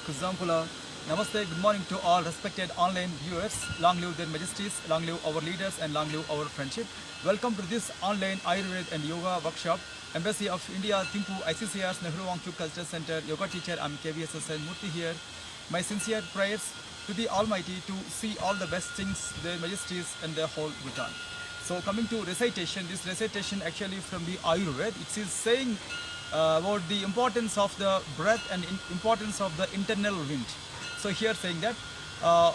Kuzampula. Namaste, good morning to all respected online viewers. Long live their majesties, long live our leaders, and long live our friendship. Welcome to this online Ayurveda and Yoga workshop. Embassy of India, Thimphu, ICCR's Nehru Wangchuk Culture Center, Yoga teacher, I'm KVSSN Murthy here. My sincere prayers to the Almighty to see all the best things, their majesties, and their whole Bhutan. So coming to recitation, this recitation actually from the Ayurveda, it is saying about the importance of the breath and importance of the internal wind. So here saying that uh,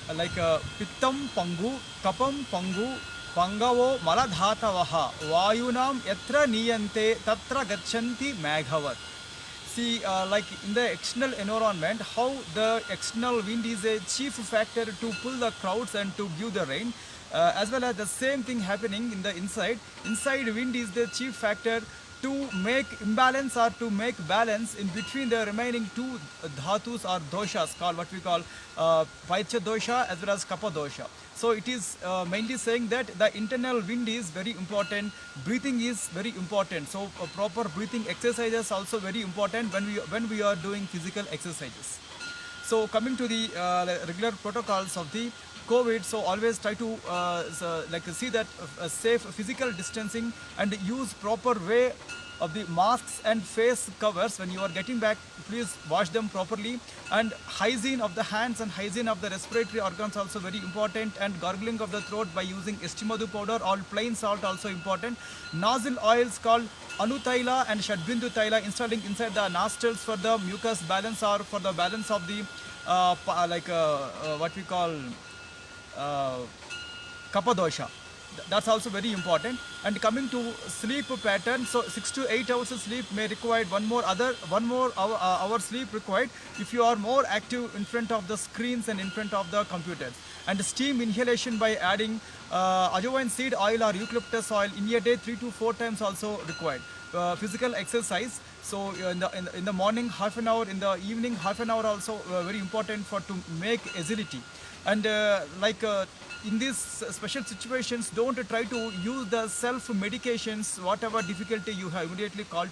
pittam pangu, kapam pangu, pangavo maladhatavaha, vayunam yatra niyante tatra gachanti maghavat. See, like in the external environment, how the external wind is a chief factor to pull the clouds and to give the rain, as well as the same thing happening in the inside. Inside wind is the chief factor to make imbalance or to make balance in between the remaining two dhatus or doshas called what we call Vaicha dosha as well as Kapha dosha. So it is mainly saying that the internal wind is very important, breathing is very important. So proper breathing exercises also very important when we are doing physical exercises. So coming to the regular protocols of the COVID, so always try to see that safe physical distancing and use proper way of the masks and face covers. When you are getting back, please wash them properly, and hygiene of the hands and hygiene of the respiratory organs also very important, and gargling of the throat by using estimadu powder or plain salt also important. Nozzle oils called Anutaila and Shadbindu Taila installing inside the nostrils for the mucus balance or for the balance of the what we call uh, Kapha dosha. That's also very important. And coming to sleep pattern, so 6 to 8 hours of sleep may require one more hour sleep required if you are more active in front of the screens and in front of the computers. And steam inhalation by adding ajwain seed oil or eucalyptus oil in a day 3 to 4 times also required. Physical exercise, so in the morning half an hour, in the evening half an hour also very important for to make agility. And in these special situations, don't try to use the self medications. Whatever difficulty you have, immediately call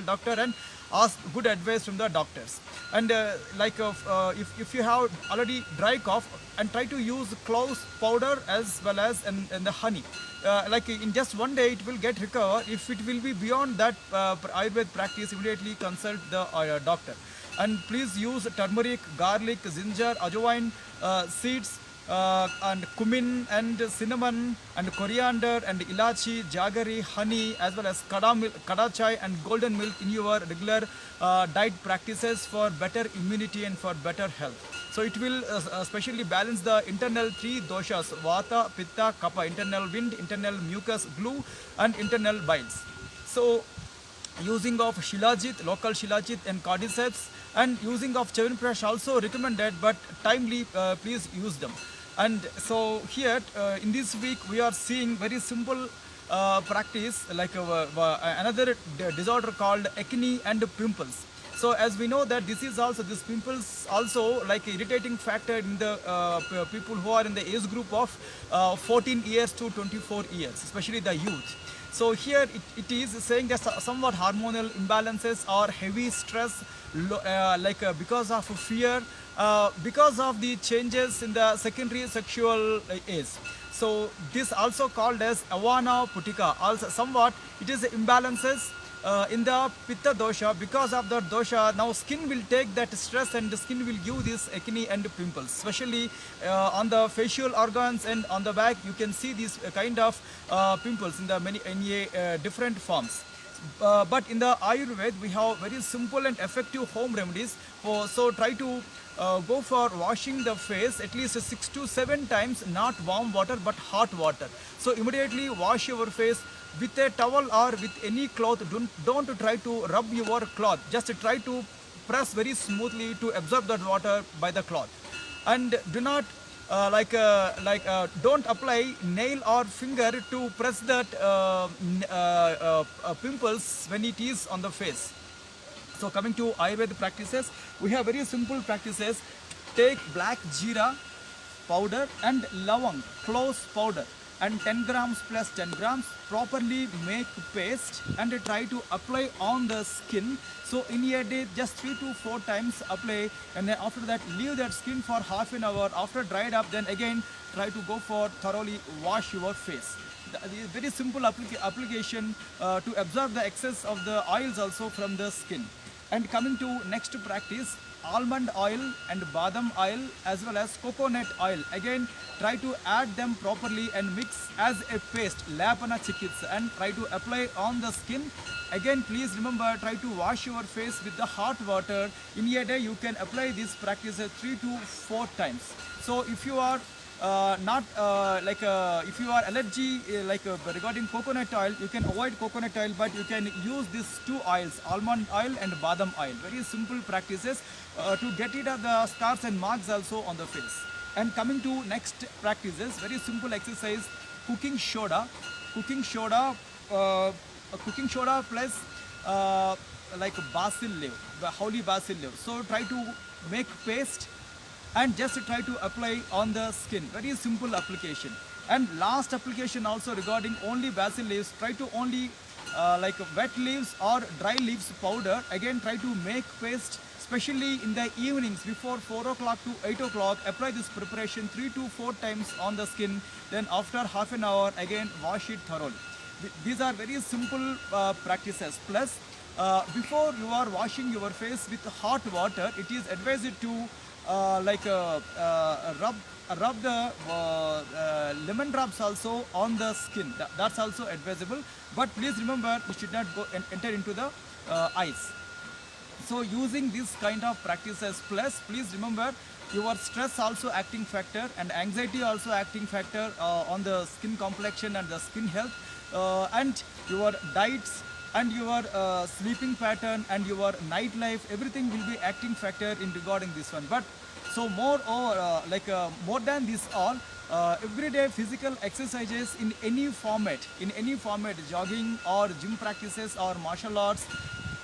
doctor and ask good advice from the doctors. And if you have already dry cough, and try to use cloves powder as well as and the honey. Like in just one day it will get recover. If it will be beyond that Ayurveda practice, immediately consult the doctor. And please use turmeric, garlic, ginger, ajwain seeds, and cumin and cinnamon and coriander and ilachi, jaggery, honey, as well as kada chai and golden milk in your regular diet practices for better immunity and for better health. So it will especially balance the internal three doshas: vata, pitta, kapha, internal wind, internal mucus glue, and internal biles. So using of shilajit, local shilajit and cordyceps, and using of chyawanprash also recommended, but timely, please use them. And so here in this week we are seeing very simple practice, like another disorder called acne and pimples. So as we know that this is also, this pimples also like irritating factor in the people who are in the age group of 14 years to 24 years, especially the youth. So here it is saying that somewhat hormonal imbalances or heavy stress, because of fear, because of the changes in the secondary sexual age. So this also called as avana putika. Also somewhat it is imbalances in the pitta dosha. Because of the dosha, now skin will take that stress and the skin will give this acne and pimples, especially on the facial organs and on the back. You can see these kind of pimples in the many different forms. But in the Ayurveda, we have very simple and effective home remedies. So try to go for washing the face at least 6 to 7 times, not warm water but hot water. So immediately wash your face with a towel or with any cloth. Don't try to rub your cloth. Just try to press very smoothly to absorb that water by the cloth. And do not don't apply nail or finger to press that pimples when it is on the face. So coming to Ayurveda practices, we have very simple practices. Take black jeera powder and lavang, cloves powder. and 10 grams plus 10 grams. Properly make paste and try to apply on the skin. So in a day, just 3 to 4 times apply, and then after that leave that skin for half an hour. After dried up, then again try to go for thoroughly wash your face. The very simple application to absorb the excess of the oils also from the skin. And coming to next practice, almond oil and badam oil as well as coconut oil. Again, try to add them properly and mix as a paste, lapana chikitsa, and try to apply on the skin. Again, please remember, try to wash your face with the hot water. In a day, you can apply this practice 3 to 4 times. So if you are not if you are allergy regarding coconut oil, you can avoid coconut oil, but you can use these two oils, almond oil and badam oil. Very simple practices to get rid of the scars and marks also on the face. And coming to next practices, very simple exercise, cooking soda. Cooking soda plus basil leaf, the holy basil leaf. So try to make paste and just try to apply on the skin. Very simple application. And last application also regarding only basil leaves, try to only wet leaves or dry leaves powder. Again, try to make paste, especially in the evenings before 4 o'clock to 8 o'clock. Apply this preparation 3 to 4 times on the skin. Then after half an hour, again wash it thoroughly. These are very simple practices. Plus, before you are washing your face with hot water, it is advised to rub the lemon drops also on the skin. That's also advisable. But please remember, you should not go and enter into the eyes. So using this kind of practices, plus please remember, your stress also acting factor and anxiety also acting factor on the skin complexion and the skin health, and your diets and your sleeping pattern and your nightlife, everything will be acting factor in regarding this one. But so more than this all, everyday physical exercises in any format, jogging or gym practices or martial arts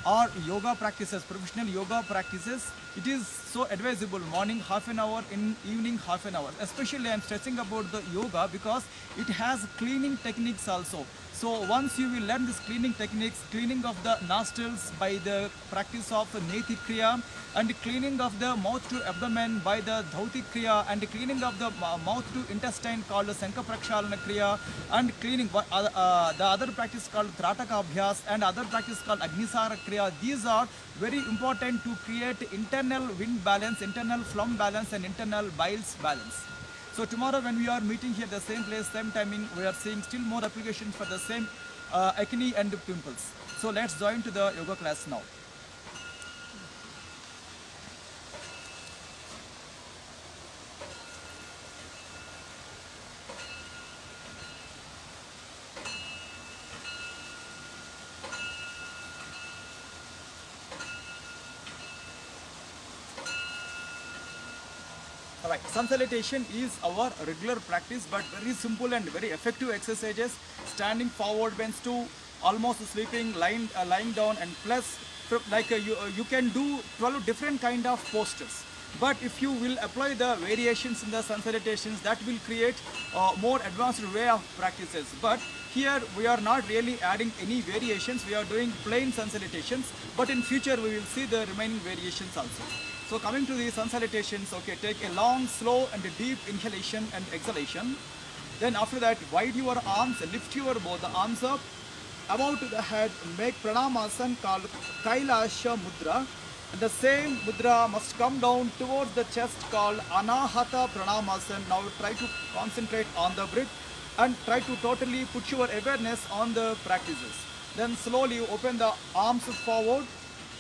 or yoga practices, professional yoga practices, it is so advisable. Morning half an hour, in evening half an hour. Especially I am stressing about the yoga because it has cleaning techniques also. So once you will learn this cleaning techniques, cleaning of the nostrils by the practice of Neti Kriya, and cleaning of the mouth to abdomen by the Dhauti Kriya, and cleaning of the mouth to intestine called the Sanka Prakshalana Kriya, and cleaning the other practice called Trataka Abhyas, and other practice called Agnisara Kriya. These are very important to create internal wind balance, internal phlegm balance, and internal biles balance. So tomorrow when we are meeting here the same place, same timing, we are seeing still more applications for the same acne and pimples. So let's join to the yoga class now. Alright, sun salutation is our regular practice, but very simple and very effective exercises. Standing forward bends to almost sleeping, lying down, and plus you can do 12 different kind of postures. But if you will apply the variations in the sun salutations, that will create more advanced way of practices. But here we are not really adding any variations. We are doing plain sun salutations, but in future we will see the remaining variations also. So coming to the sun salutations, okay, take a long, slow and deep inhalation and exhalation. Then after that, wide your arms, lift your both the arms up, above to the head, make pranamasana called Kailasha Mudra. And the same mudra must come down towards the chest called Anahata Pranamasana. Now try to concentrate on the breath and try to totally put your awareness on the practices. Then slowly open the arms forward.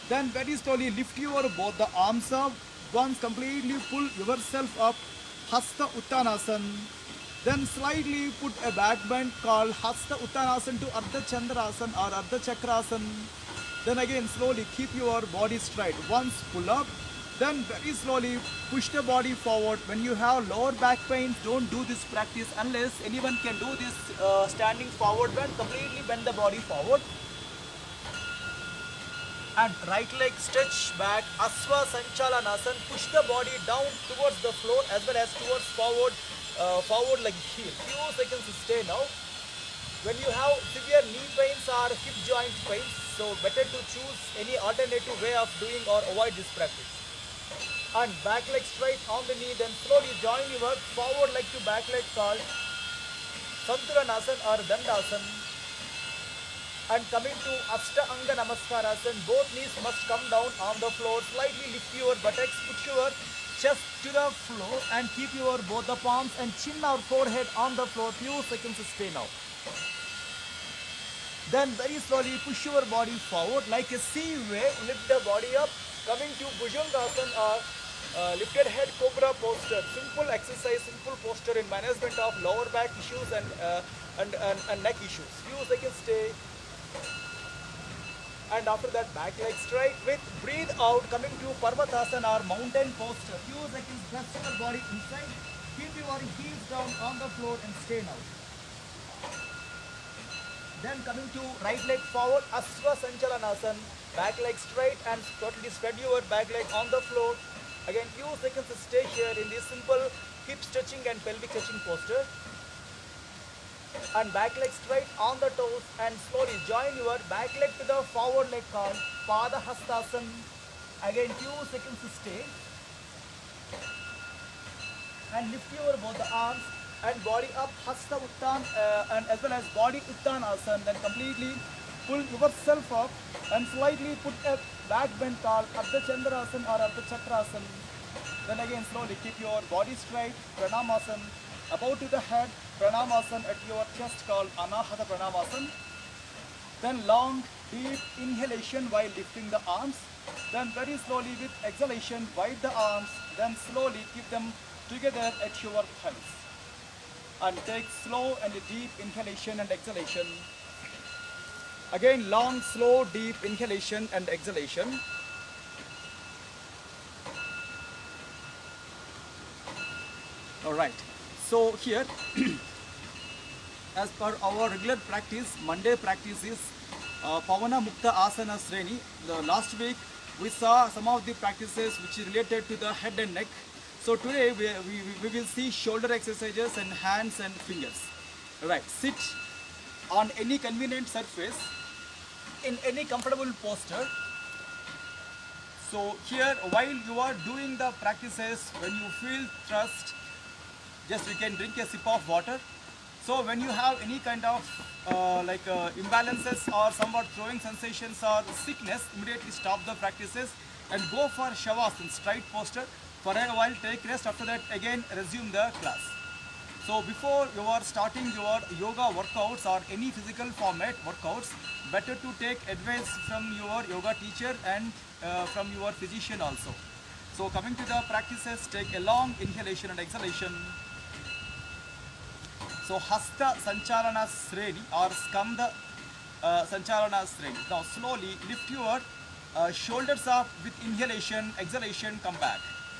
Then very slowly lift your both the arms up. Once completely pull yourself up, Hasta Uttanasana. Then slightly put a back bend called Hasta Uttanasana to Ardha Chandrasana or Ardha Chakrasana. Then again slowly keep your body straight. Once pull up, then very slowly push the body forward. When you have lower back pain, don't do this practice unless anyone can do this standing forward bend. Completely bend the body forward. And right leg stretch back, Asva Sanchalanasana, push the body down towards the floor as well as towards forward forward like heel. Few seconds stay now. When you have severe knee pains or hip joint pains, so better to choose any alternative way of doing or avoid this practice. And back leg straight on the knee, then slowly join your forward leg to back leg called Santulanasana or Dandasana. And coming to Ashtanga Namaskarasana, both knees must come down on the floor. Slightly lift your buttocks, put your chest to the floor and keep your both the palms and chin or forehead on the floor. Few seconds stay now. Then very slowly push your body forward like a sea wave. Lift the body up. Coming to Bhujangasana or lifted head cobra posture. Simple exercise, simple posture in management of lower back issues and neck issues. Few seconds stay. And after that, back leg straight with breathe out, coming to Parvatasana or mountain posture. Few seconds, press your body inside. Keep your heels down on the floor and stay now. Then coming to right leg forward, Asva Sanchalanasana. Back leg straight and totally spread your back leg on the floor. Again, few seconds stay here in this simple hip stretching and pelvic stretching posture. And back leg straight on the toes and slowly join your back leg to the forward leg called Pada Hastasana. Again, few seconds stay. And lift your both the arms and body up, Hasta Uttan and as well as body Uttanasana. Then completely pull yourself up and slightly put a back bend called Ardha Chandrasana or Ardha Chakrasana. Then again slowly keep your body straight, Pranamasana. About to the head, Pranamasana at your chest called Anahata Pranamasana. Then long, deep inhalation while lifting the arms. Then very slowly with exhalation, wide the arms. Then slowly keep them together at your thighs. And take slow and deep inhalation and exhalation. Again, long, slow, deep inhalation and exhalation. All right. So here, as per our regular practice, Monday practice is Pavana Mukta Asana Sreni. The last week we saw some of the practices which is related to the head and neck. So today we will see shoulder exercises and hands and fingers. Right, sit on any convenient surface in any comfortable posture. So here while you are doing the practices, when you feel thrust, just you can drink a sip of water. So when you have any kind of imbalances or somewhat throwing sensations or sickness, immediately stop the practices and go for Shavasana, straight posture. For a while take rest, after that again resume the class. So before you are starting your yoga workouts or any physical format workouts, better to take advice from your yoga teacher and from your physician also. So coming to the practices, take a long inhalation and exhalation. So Hasta Sanchalana Sreni or Skanda Sanchalana Sreni. Now slowly lift your shoulders up with inhalation, exhalation, come back.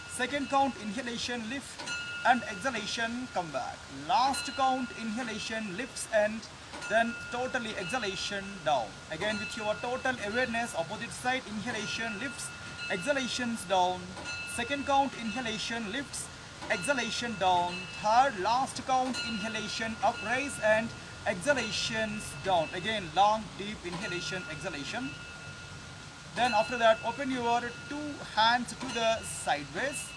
Second count, inhalation, lift and exhalation, come back. Last count, inhalation, lifts and then totally exhalation down. Again with your total awareness, opposite side, inhalation, lifts, exhalations down. Second count, inhalation, lifts, exhalation down. Third, last count, inhalation, uprise and exhalations down. Again, long, deep inhalation, exhalation. Then after that, open your two hands to the sideways.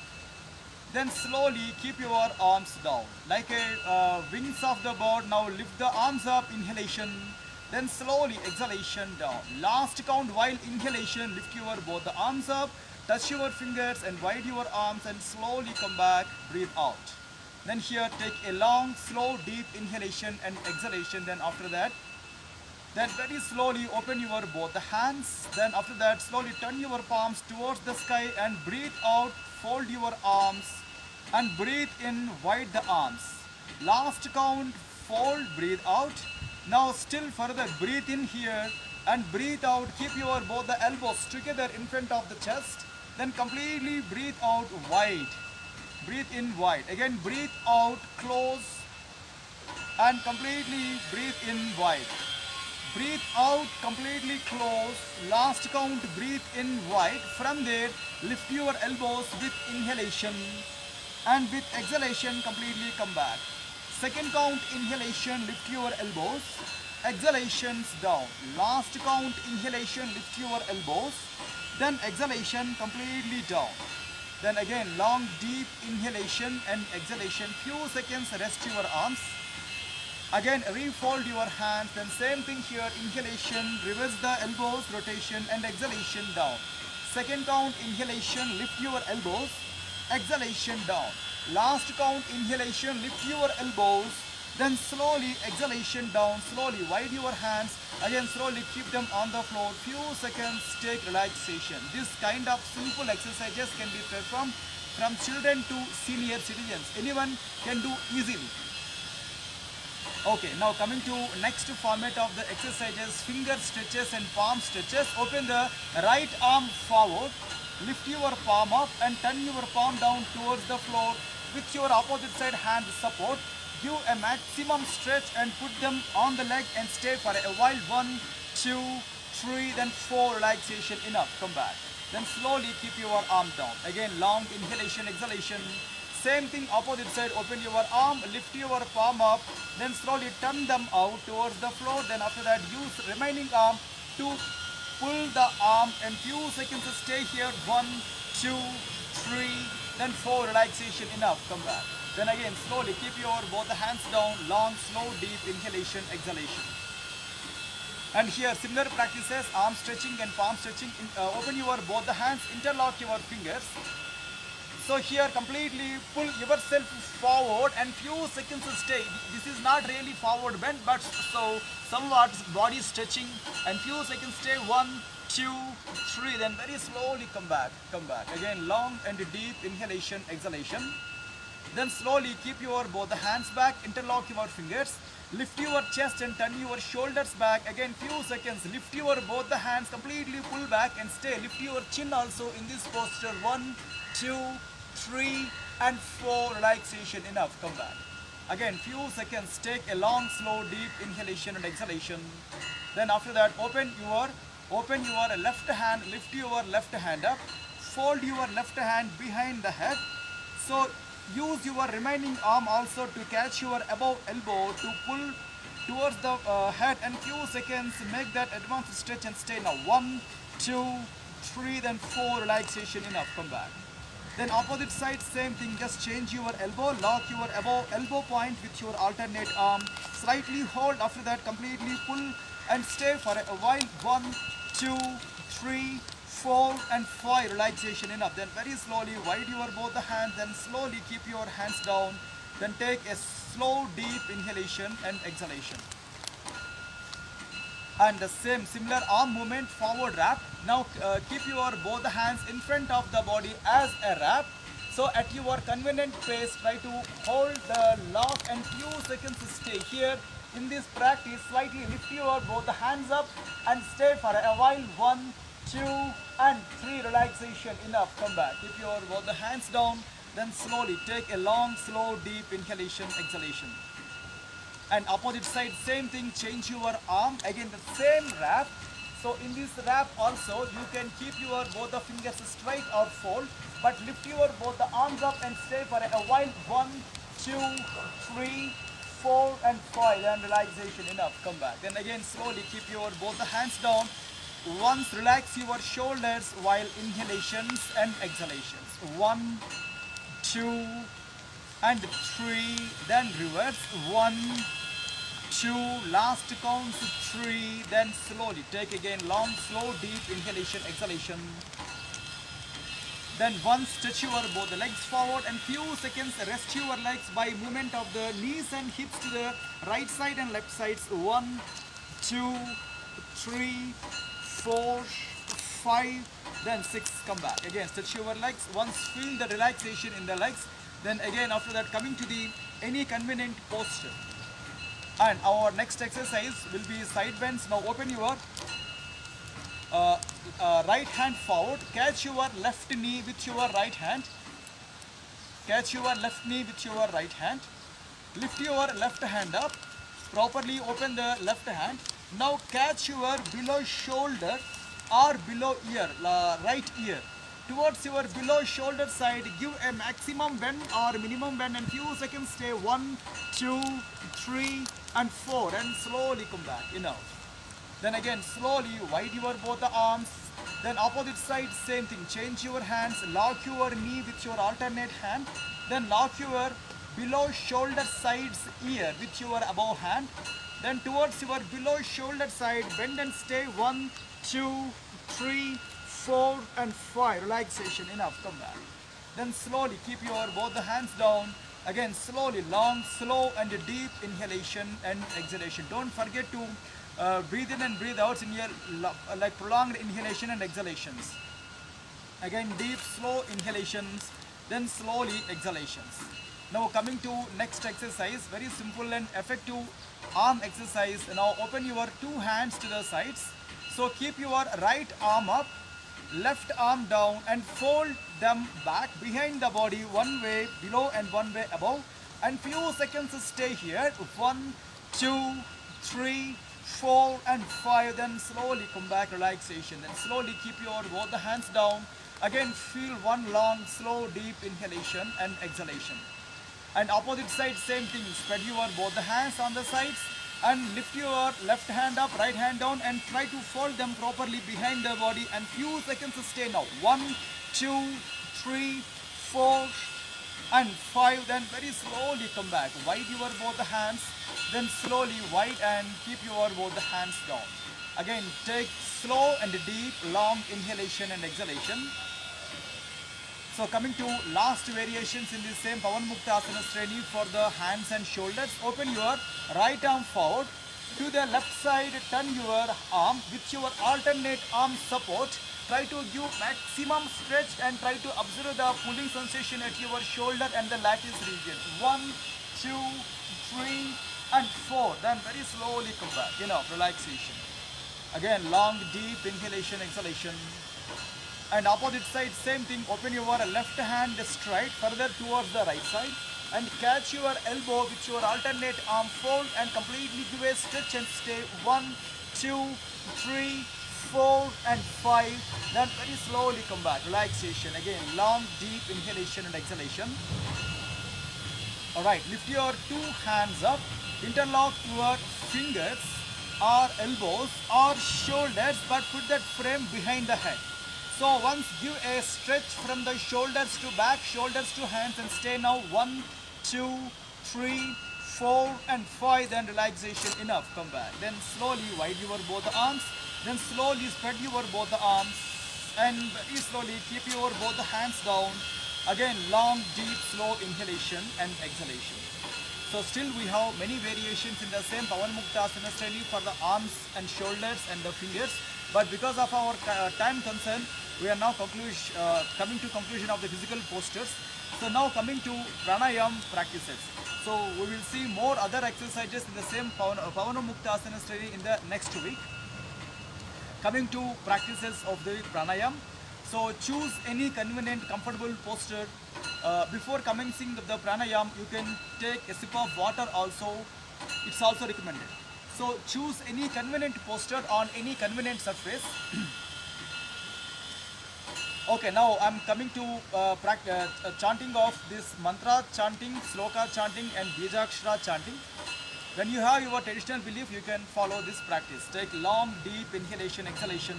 Then slowly keep your arms down. Like a wings of the bird, now lift the arms up, inhalation. Then slowly exhalation down. Last count while inhalation, lift your both the arms up, touch your fingers and wide your arms and slowly come back, breathe out. Then here take a long, slow, deep inhalation and exhalation. Then after that, then very slowly open your both the hands. Then after that, slowly turn your palms towards the sky and breathe out, fold your arms and breathe in, wide the arms. Last count, fold, breathe out. Now still further, breathe in here and breathe out. Keep your both the elbows together in front of the chest. Then completely breathe out wide. Breathe in wide. Again breathe out, close and completely breathe in wide. Breathe out, completely close. Last count, breathe in wide. From there, lift your elbows with inhalation and with exhalation completely come back. Second count inhalation, lift your elbows, exhalations down. Last count inhalation, lift your elbows, then exhalation completely down. Then again long deep inhalation and exhalation, few seconds rest your arms. Again refold your hands, then same thing here, inhalation, reverse the elbows, rotation and exhalation down. Second count inhalation, lift your elbows, exhalation down. Last count inhalation, lift your elbows, then slowly exhalation down, slowly wide your hands, again slowly keep them on the floor, few seconds take relaxation. This kind of simple exercises can be performed from children to senior citizens. Anyone can do easily. Okay, now coming to next format of the exercises, finger stretches and palm stretches. Open the right arm forward, lift your palm up and turn your palm down towards the floor with your opposite side hand support. Give a maximum stretch and put them on the leg and stay for a while. 1, 2, 3, then 4, relaxation, enough, come back. Then slowly keep your arm down. Again long inhalation, exhalation. Same thing opposite side, open your arm, lift your palm up, then slowly turn them out towards the floor. Then after that use remaining arm to pull the arm and few seconds stay here. 1, 2, 3, then 4, relaxation, enough, come back. Then again slowly keep your both the hands down, long slow deep inhalation, exhalation. And here similar practices, arm stretching and palm stretching. Open your both the hands, interlock your fingers. So here completely pull yourself forward and few seconds stay. This is not really forward bend, but so somewhat body stretching and few seconds stay. 1, 2, 3, then very slowly come back, come back. Again long and deep inhalation, exhalation. Then slowly keep your both the hands back, interlock your fingers, lift your chest and turn your shoulders back. Again few seconds, lift your both the hands, completely pull back and stay. Lift your chin also in this posture. 1, 2, 3 and 4, relaxation, enough, come back. Again few seconds, take a long slow deep inhalation and exhalation. Then after that open your left hand, lift your left hand up, fold your left hand behind the head. So use your remaining arm also to catch your above elbow to pull towards the head, and few seconds make that advanced stretch and stay. Now 1, 2, 3, then 4, relaxation, enough, come back. Then opposite side same thing, just change your elbow, lock your above elbow point with your alternate arm, slightly hold, after that completely pull and stay for a while. 1, 2, 3, 4 and 5, relaxation, enough. Then very slowly wide your both the hands, then slowly keep your hands down, then take a slow deep inhalation and exhalation. And the same similar arm movement, forward wrap. Now keep your both the hands in front of the body as a wrap. So at your convenient pace try to hold the lock and few seconds stay here. In this practice slightly lift your both the hands up and stay for a while. 1, 2 and 3, relaxation, enough, come back. Keep your both the hands down, then slowly take a long slow deep inhalation, exhalation. And opposite side same thing, change your arm, again the same wrap. So in this wrap also you can keep your both the fingers straight or fold, but lift your both the arms up and stay for a while. 1, 2, 3, 4 and 5, and relaxation, enough, come back. Then again slowly keep your both the hands down. Once relax your shoulders while inhalations and exhalations. 1, 2 and 3, then reverse. 1, 2, last count 3, then slowly take again long slow deep inhalation, exhalation. Then once stretch your both the legs forward and few seconds rest your legs by movement of the knees and hips to the right side and left sides. 1, 2, 3, 4, 5, then 6, come back. Again stretch your legs, once feel the relaxation in the legs, then again after that coming to the any convenient posture. And our next exercise will be side bends. Now open your right hand forward, catch your left knee with your right hand, catch your left knee with your right hand, lift your left hand up, properly open the left hand. Now catch your below shoulder or below ear, right ear. towards your below shoulder side. Give a maximum bend or minimum bend and few seconds stay. 1, 2, 3 and 4 and slowly come back. Enough. Then again slowly wide your both the arms. Then opposite side same thing. Change your hands. Lock your knee with your alternate hand. Then lock your below shoulder sides ear with your above hand. Then towards your below shoulder side bend and stay. 1, 2, 3, 4 and 5. Relaxation. Enough. Come back. Then slowly keep your both the hands down. Again slowly long, slow and deep inhalation and exhalation. Don't forget to breathe in and breathe out in your like prolonged inhalation and exhalations. Again deep slow inhalations, then slowly exhalations. Now coming to next exercise, very simple and effective arm exercise. Now open your two hands to the sides. So keep your right arm up, left arm down and fold them back behind the body, one way below and one way above, and few seconds stay here. 1, 2, 3, 4 and 5. Then slowly come back. Relaxation. Then slowly keep your both the hands down. Again feel one long slow deep inhalation and exhalation. And opposite side same thing. Spread your both the hands on the sides and lift your left hand up, right hand down and try to fold them properly behind the body and few seconds stay now. 1, 2, 3, 4 and 5. Then very slowly come back. Wide your both the hands. Then slowly wide and keep your both the hands down. Again take slow and deep long inhalation and exhalation. So coming to last variations in the same Pawan Mukta Asana Shreni for the hands and shoulders. Open your right arm forward to the left side. Turn your arm with your alternate arm support. Try to give maximum stretch and try to observe the pulling sensation at your shoulder and the lattice region. 1, 2, 3 and 4. Then very slowly come back. Enough. Relaxation. Again long deep inhalation exhalation. And opposite side same thing. Open your left hand straight further towards the right side and catch your elbow with your alternate arm, fold and completely give a stretch and stay. 1, 2, 3, 4 and 5. Then very slowly come back. Relaxation. Again long deep inhalation and exhalation. Alright, lift your two hands up. Interlock your fingers or elbows or shoulders, but put that frame behind the head. So once give a stretch from the shoulders to back, shoulders to hands and stay now. 1, 2, 3, 4 and 5. Then relaxation. Enough. Come back. Then slowly wide your both the arms. Then slowly spread your both the arms and very slowly keep your both the hands down. Again long deep slow inhalation and exhalation. So still we have many variations in the same Pawan Mukta Asana Shreni for the arms and shoulders and the fingers. But because of our time concern, we are now coming to conclusion of the physical postures. So now coming to pranayam practices. So we will see more other exercises in the same Pawan Mukta Asana Shreni in the next week. Coming to practices of the pranayam. So choose any convenient comfortable posture. Before commencing the pranayam, you can take a sip of water also. It's also recommended. So choose any convenient posture on any convenient surface. Okay, now I'm coming to chanting of this mantra chanting, sloka chanting and bijakshara chanting. When you have your traditional belief, you can follow this practice. Take long deep inhalation, exhalation.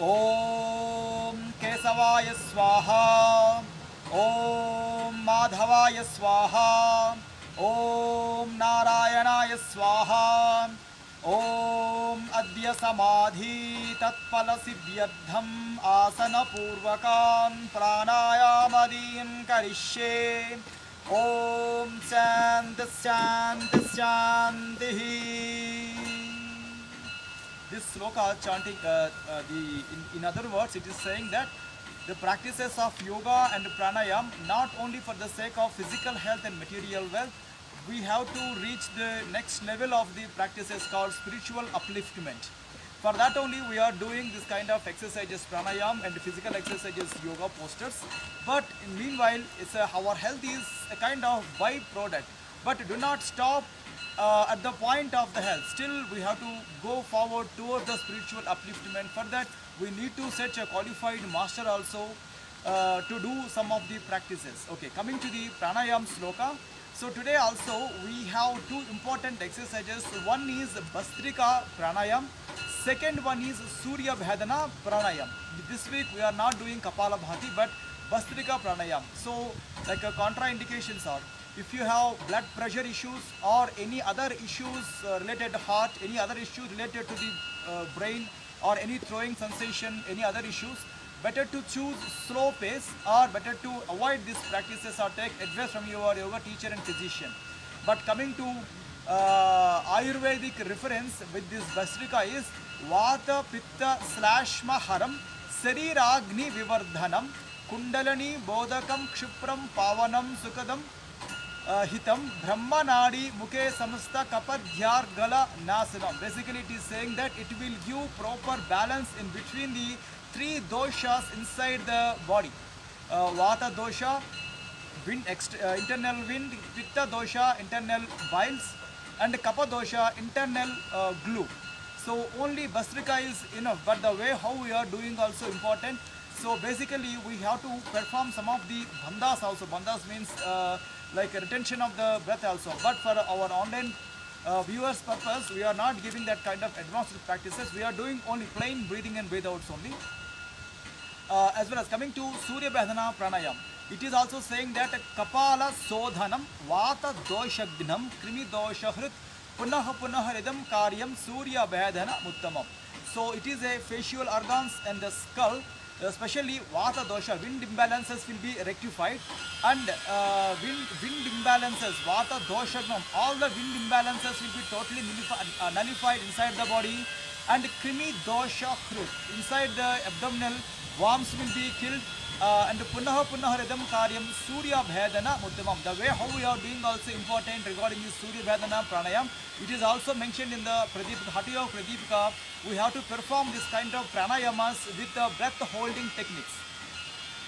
Om Kesavaya Swaha, Om Madhavaya Swaha, Om Narayanaya Swaha, Om Adya Samadhi Tatpala Siddhyadham Asana Purvakan Pranayamadin Karishye. Om Shanti Shanti Shanti. This sloka chanting, in other words, it is saying that the practices of yoga and pranayam, not only for the sake of physical health and material wealth, we have to reach the next level of the practices called spiritual upliftment. For that only we are doing this kind of exercises, pranayam and physical exercises, yoga postures. But meanwhile, our health is a kind of byproduct. But do not stop at the point of the health. Still we have to go forward towards the spiritual upliftment. For that we need to set a qualified master also to do some of the practices. Okay, coming to the pranayam sloka. So today also we have two important exercises. One is Bhastrika pranayam. Second one is Surya Bhedana pranayam. This week we are not doing Kapalabhati but Bhastrika pranayam. So like contraindications are, if you have blood pressure issues or any other issues related to heart, any other issues related to the brain or any throwing sensation, any other issues, better to choose slow pace or better to avoid these practices or take advice from your yoga teacher and physician. But coming to Ayurvedic reference with this Bhastrika is Vata Pitta Slashma Haram Sariragni Vivardhanam Kundalani Bodhakam Kshipram Pavanam Sukadam Hitam Brahmanadi Mukhe Samasta Kapadhyar Gala Nasanam. Basically it is saying that it will give proper balance in between the three doshas inside the body. Vata dosha, wind, internal wind, Pitta dosha, internal biles, and Kapha dosha, internal glue. So only Bhastrika is enough, but the way how we are doing also important. So basically we have to perform some of the bandhas also. Bandhas means like retention of the breath also. But for our online viewers purpose, we are not giving that kind of advanced practices. We are doing only plain breathing and breath outs only. As well as coming to Surya Bhedana pranayam. It is also saying that Kapala Sodhanam Vata Doshagnam Krimi Doshahrit Punah Punah Ridam Karyam Surya Bhedana Muttamam. So it is a facial organs and the skull, especially Vata Dosha, wind imbalances will be rectified, and wind imbalances, Vata Doshagnam, all the wind imbalances will be totally nullified inside the body, and Krimi Dosha Hrit, inside the abdominal worms will be killed, and Punah Punah Ridam Karyam Surya Bhedana Muttamam. The way how we are doing also important regarding this Surya Bhedana pranayam. It is also mentioned in the Hatha Yoga Pradipika. We have to perform this kind of pranayamas with the breath holding techniques.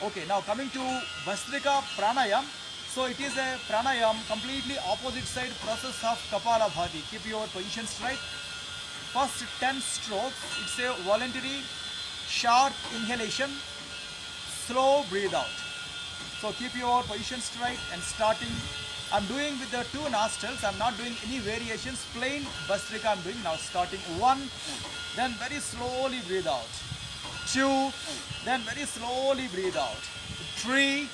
Okay, now coming to Bhastrika pranayam. So it is a pranayam completely opposite side process of Kapalabhati. Keep your position straight. First 10 strokes, it's a voluntary short inhalation, slow breathe out. So keep your position straight and starting. I'm doing with the two nostrils. I'm not doing any variations. Plain Bhastrika I'm doing. Now starting 1, then very slowly breathe out. 2, then very slowly breathe out. 3,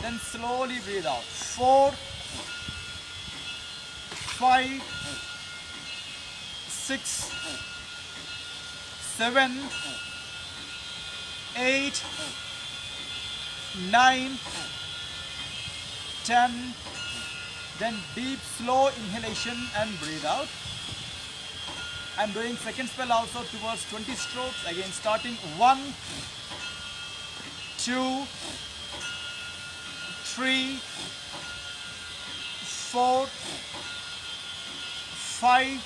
then slowly breathe out. 4, 5, 6, 7, 8, 9, 10, then deep slow inhalation and breathe out. I'm doing second spell also towards 20 strokes. Again starting 1, 2, 3, 4, 5,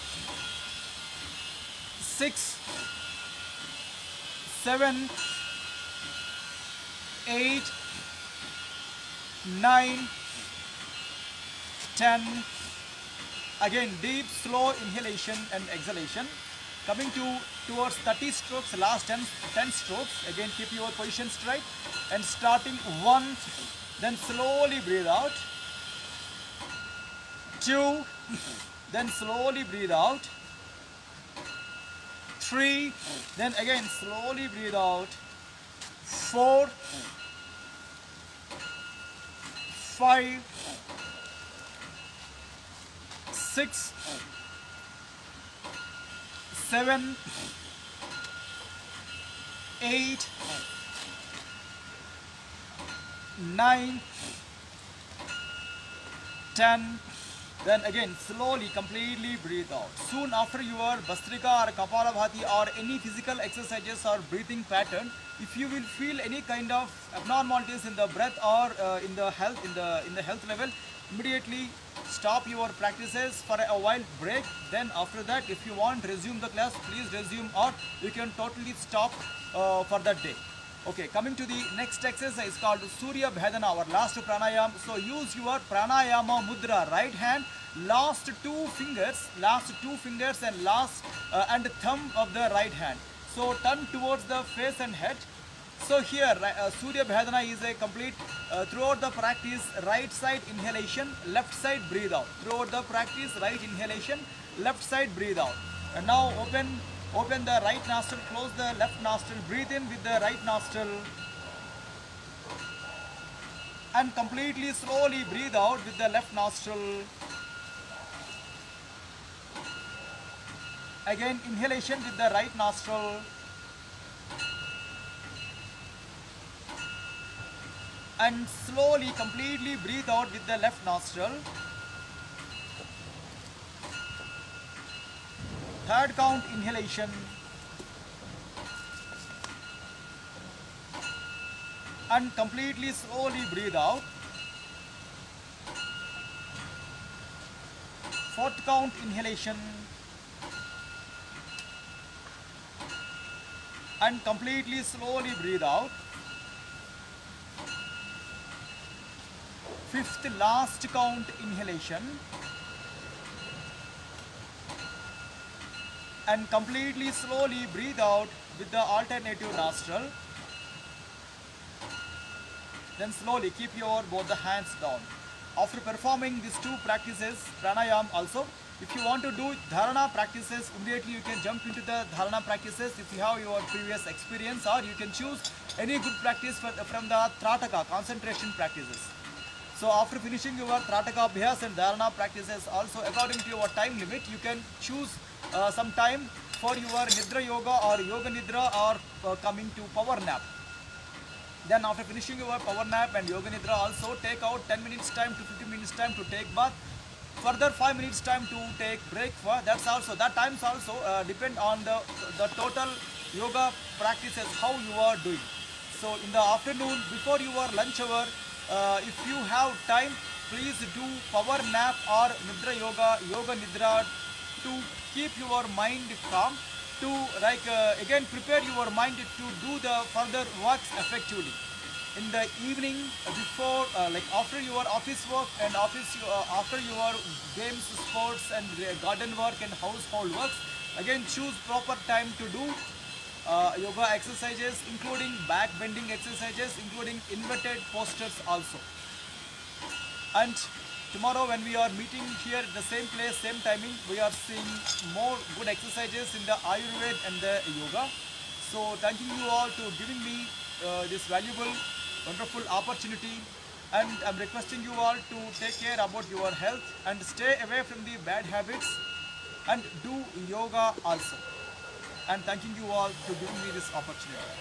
6, 7, 8, 9, 10. Again deep slow inhalation and exhalation. Coming towards 30 strokes, last 10 strokes. Again keep your position straight and starting 1, then slowly breathe out. 2, then slowly breathe out. 3, then again slowly breathe out. 4, 5, 6, 7, 8, 9, 10. Then again slowly completely breathe out. Soon after your Bhastrika or Kapalabhati or any physical exercises or breathing pattern, if you will feel any kind of abnormalities in the breath or in the health level, immediately stop your practices for a while, break. Then after that, if you want resume the class, please resume, or you can totally stop for that day. Okay, coming to the next exercise called Surya Bhedana, our last pranayam. So use your pranayama mudra, right hand, last two fingers and last and thumb of the right hand. So turn towards the face and head. So here Surya Bhedana is a complete throughout the practice right side inhalation, left side breathe out. Throughout the practice right inhalation, left side breathe out. And now open the right nostril, close the left nostril, breathe in with the right nostril and completely slowly breathe out with the left nostril. Again inhalation with the right nostril and slowly completely breathe out with the left nostril. Third count inhalation and completely slowly breathe out. Fourth count inhalation and completely slowly breathe out. Fifth last count inhalation and completely slowly breathe out with the alternative nostril. Then slowly keep your both the hands down. After performing these two practices, pranayam also, if you want to do dharana practices, immediately you can jump into the dharana practices if you have your previous experience, or you can choose any good practice from the Trataka concentration practices. So after finishing your Trataka Abhyas and Dharana practices, also according to your time limit, you can choose some time for your Nidra Yoga or Yoga Nidra or coming to power nap. Then after finishing your power nap and Yoga Nidra, also take out 10 minutes time to 15 minutes time to take bath. Further 5 minutes time to take breakfast. That times also depend on the total yoga practices how you are doing. So in the afternoon before your lunch hour, if you have time, please do power nap or Nidra Yoga, Yoga Nidra to keep your mind calm, to again prepare your mind to do the further works effectively. In the evening before after your office work and after your games, sports and garden work and household works, again choose proper time to do yoga exercises, including back bending exercises, including inverted postures also. And tomorrow when we are meeting here at the same place, same timing, we are seeing more good exercises in the Ayurveda and the yoga. So thanking you all to giving me this valuable, wonderful opportunity, and I'm requesting you all to take care about your health and stay away from the bad habits and do yoga also. And thanking you all to giving me this opportunity.